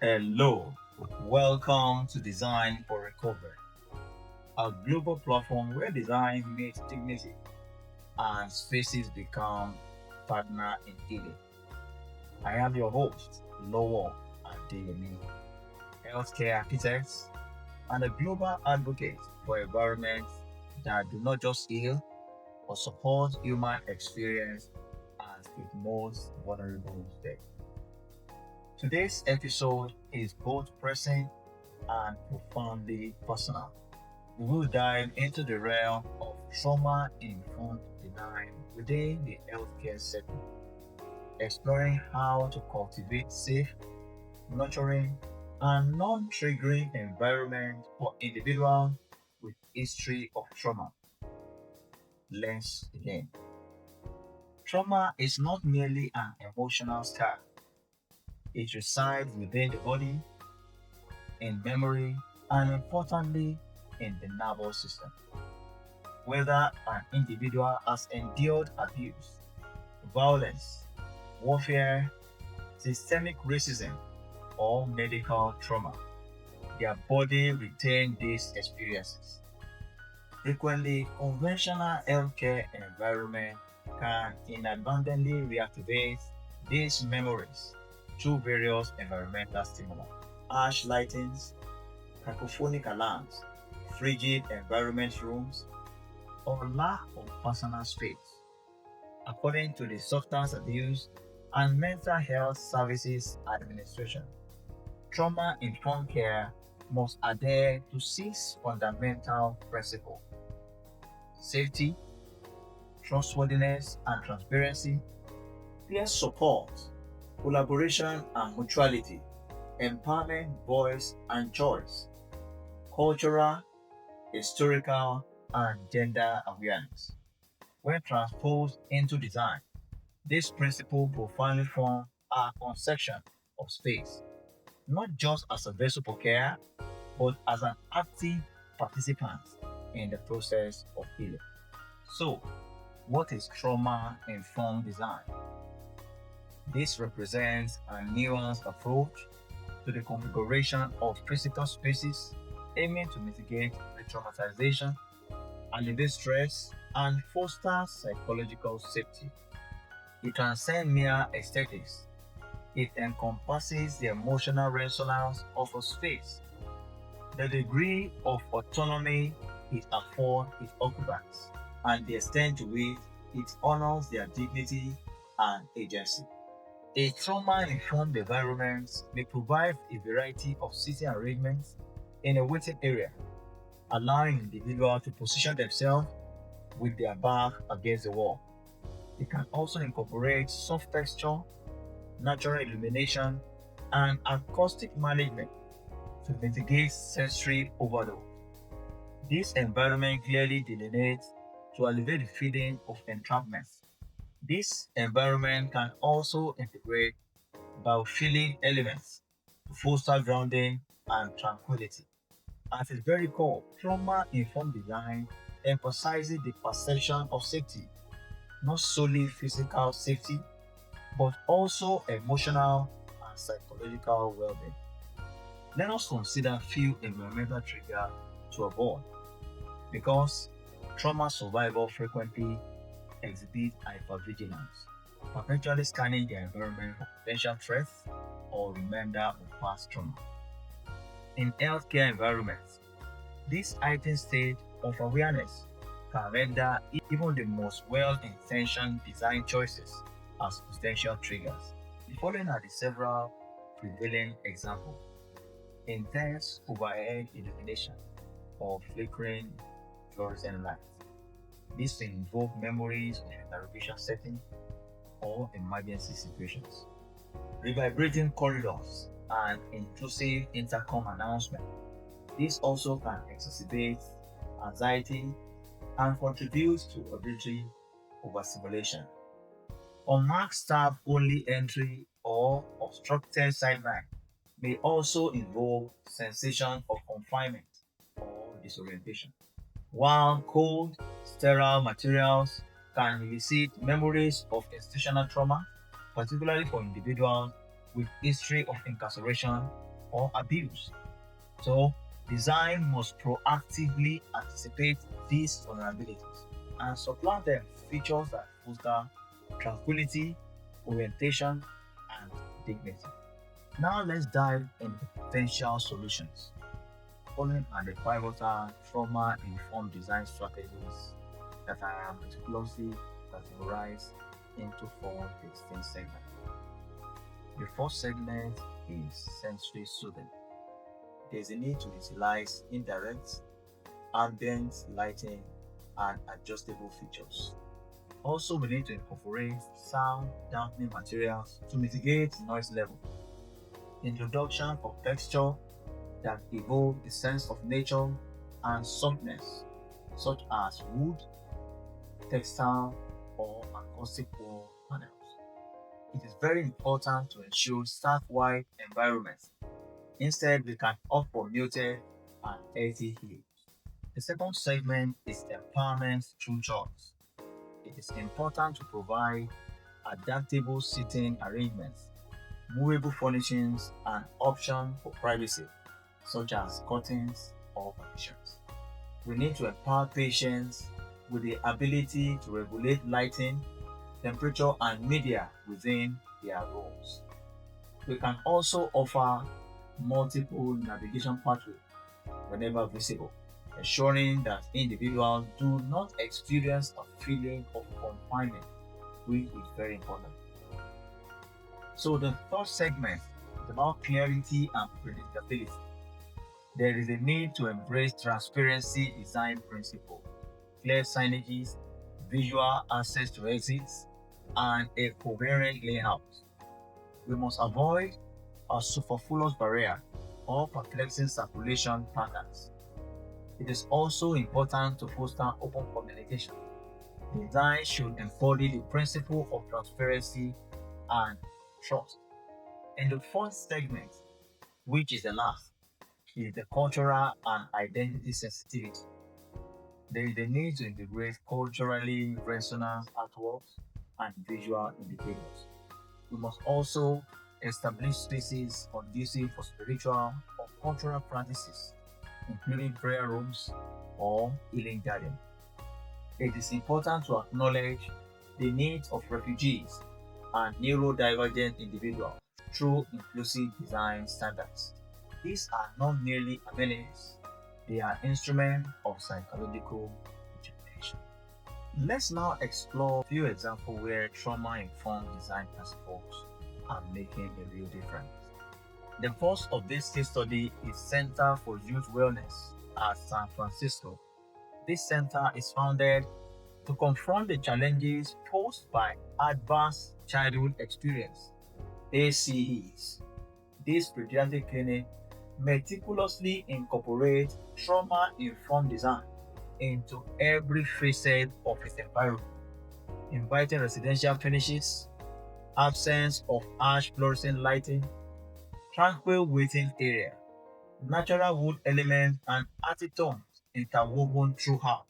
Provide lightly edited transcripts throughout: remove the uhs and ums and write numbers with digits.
Hello, welcome to Design for Recovery, a global platform where design meets dignity and spaces become partner in healing. I am your host, Lowo Adeyemi, healthcare architect and a global advocate for environments that do not just heal but support human experience at its most vulnerable state. Today's episode is both pressing and profoundly personal. We will dive into the realm of trauma informed design within the healthcare setting, exploring how to cultivate safe, nurturing, and non triggering environment for individuals with history of trauma. Let's begin. Trauma is not merely an emotional scar, it resides within the body, in memory, and importantly, in the nervous system. Whether an individual has endured abuse, violence, warfare, systemic racism, or medical trauma, their body retains these experiences. Frequently, conventional healthcare environment can inadvertently reactivate these memories through various environmental stimuli. Harsh lightings, cacophonic alarms, frigid environment rooms, or lack of personal space. According to the Substance Abuse and Mental Health Services Administration, trauma informed care must adhere to six fundamental principles: safety, trustworthiness and transparency, peer support, collaboration and mutuality, empowerment, voice and choice, cultural, historical, and gender awareness. When transposed into design, this principle profoundly form a conception of space, not just as a vessel for care, but as an active participant in the process of healing. So, what is trauma informed design? This represents a nuanced approach to the configuration of physical spaces aiming to mitigate re traumatization, alleviate stress, and foster psychological safety. It transcends mere aesthetics. It encompasses the emotional resonance of a space, the degree of autonomy it affords its occupants, and the extent to which it honors their dignity and agency. A trauma-informed environment may provide a variety of seating arrangements in a waiting area, allowing individuals to position themselves with their back against the wall. It can also incorporate soft texture, natural illumination, and acoustic management to mitigate sensory overload. This environment clearly delineates to alleviate the feeling of entrapment. This environment can also integrate biophilic elements to foster grounding and tranquility. At its very core, trauma-informed design emphasizes the perception of safety, not solely physical safety, but also emotional and psychological well-being. Let us consider a few environmental triggers to avoid because trauma survivors frequently exhibit hypervigilance, perpetually scanning their environment for potential threats or reminder of past trauma. In healthcare environments, this heightened state of awareness can render even the most well-intentioned design choices as potential triggers. The following are the several prevailing examples: intense overhead illumination or flickering fluorescent lights. This may invoke memories of interrogation setting or emergency situations. Revibrating corridors and intrusive intercom announcement. This also can exacerbate anxiety and contribute to auditory overstimulation. Unmarked staff only entry or obstructed sideline may also involve sensation of confinement or disorientation. While cold, sterile materials can elicit memories of institutional trauma, particularly for individuals with history of incarceration or abuse. So, design must proactively anticipate these vulnerabilities and supplant them with features that foster tranquility, orientation, and dignity. Now, let's dive into potential solutions. Following are the pivotal trauma-informed design strategies that are meticulously categorized into four distinct segments. The first segment is sensory soothing. There's a need to utilize indirect, ambient lighting, and adjustable features. Also, we need to incorporate sound dampening materials to mitigate noise level. Introduction of texture that evoke the sense of nature and softness, such as wood, textile, or acoustic wall panels. It is very important to ensure staff-wide environments. Instead, we can opt for muted and earthy hues. The second segment is empowerment through choice. It is important to provide adaptable seating arrangements, movable furnishings, and options for privacy, such as curtains or partitions. We need to empower patients with the ability to regulate lighting, temperature, and media within their rooms. We can also offer multiple navigation pathways whenever visible, ensuring that individuals do not experience a feeling of confinement, which is very important. So the third segment is about clarity and predictability. There is a need to embrace transparency design principle, clear signages, visual access to exits, and a coherent layout. We must avoid a superfluous barrier or perplexing circulation patterns. It is also important to foster open communication. Design should embody the principle of transparency and trust. And the fourth segment, which is the last, is the cultural and identity sensitivity. There is a need to integrate culturally resonant artworks and visual indicators. We must also establish spaces conducive for spiritual or cultural practices, including prayer rooms or healing gardens. It is important to acknowledge the needs of refugees and neurodivergent individuals through inclusive design standards. These are not merely amenities, they are instruments of psychological rejuvenation. Let's now explore a few examples where trauma-informed design principles are making a real difference. The first of this case study is Center for Youth Wellness at San Francisco. This center is founded to confront the challenges posed by adverse childhood experience, ACEs. This pediatric clinic meticulously incorporates trauma-informed design into every facet of its environment, inviting residential finishes, absence of harsh fluorescent lighting, tranquil waiting area, natural wood elements, and acetone interwoven throughout.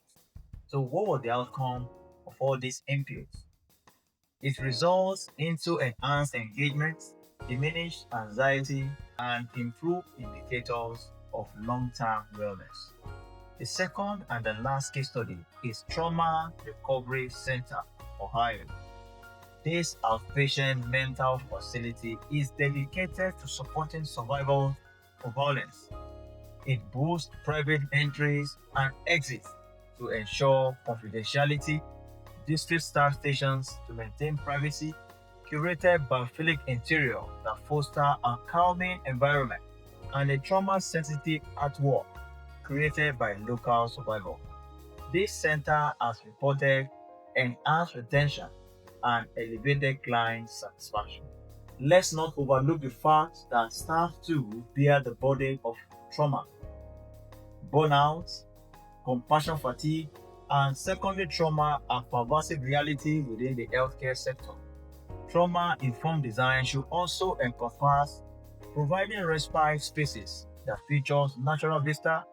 So, what was the outcome of all these inputs? It results into enhanced engagement, diminished anxiety, and improved indicators of long-term wellness. The second and the last case study is Trauma Recovery Center, Ohio. This outpatient mental facility is dedicated to supporting survivors of violence. It boosts private entries and exits to ensure confidentiality, district staff stations to maintain privacy, curated biophilic interior that foster a calming environment, and a trauma-sensitive artwork created by local survivors. This center has reported enhanced retention and elevated client satisfaction. Let's not overlook the fact that staff too bear the burden of trauma, burnout, compassion fatigue, and secondary trauma are pervasive reality within the healthcare sector. Trauma-informed design should also encompass providing respite spaces that features natural vista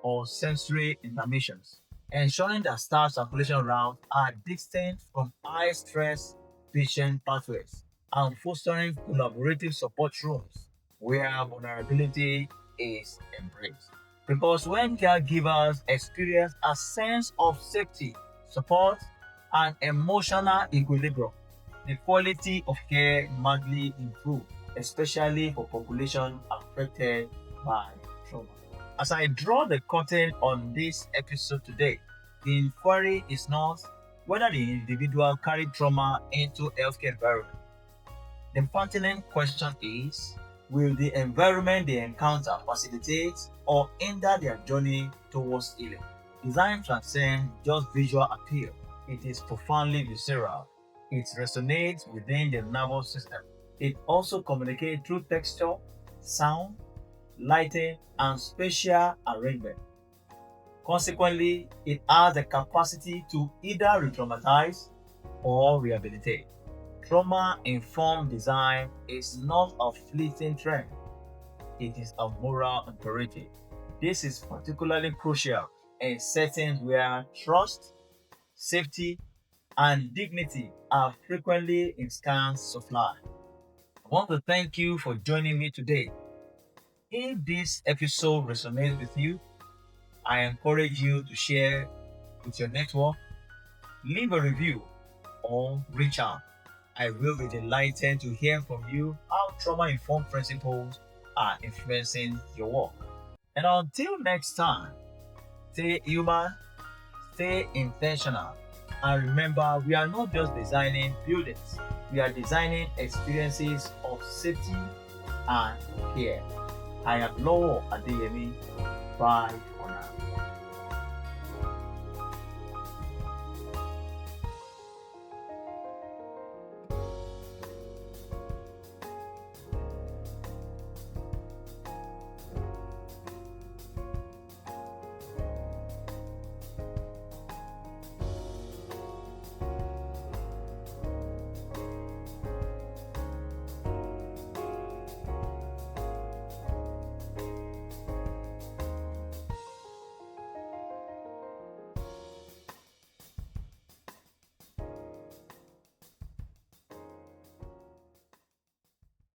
or sensory intermissions, ensuring that staff circulation routes are distinct from high-stress patient pathways, and fostering collaborative support rooms where vulnerability is embraced. Because when caregivers experience a sense of safety, support, and emotional equilibrium, the quality of care markedly improves, especially for populations affected by trauma. As I draw the curtain on this episode today, the inquiry is not whether the individual carried trauma into healthcare environment. The pertinent question is, will the environment they encounter facilitate or hinder their journey towards healing? Design transcends just visual appeal. It is profoundly visceral. It resonates within the nervous system. It also communicates through texture, sound, lighting, and spatial arrangement. Consequently, it has the capacity to either re-traumatize or rehabilitate. Trauma-informed design is not a fleeting trend, it is a moral imperative. This is particularly crucial in settings where trust, safety, and dignity are frequently in scarce supply. I want to thank you for joining me today. If this episode resonates with you, I encourage you to share with your network, leave a review, or reach out. I will be delighted to hear from you how trauma-informed principles are influencing your work. And until next time, stay human, stay intentional, and remember, we are not just designing buildings, we are designing experiences of safety and care. I am Lowo Adeyemi. Bye.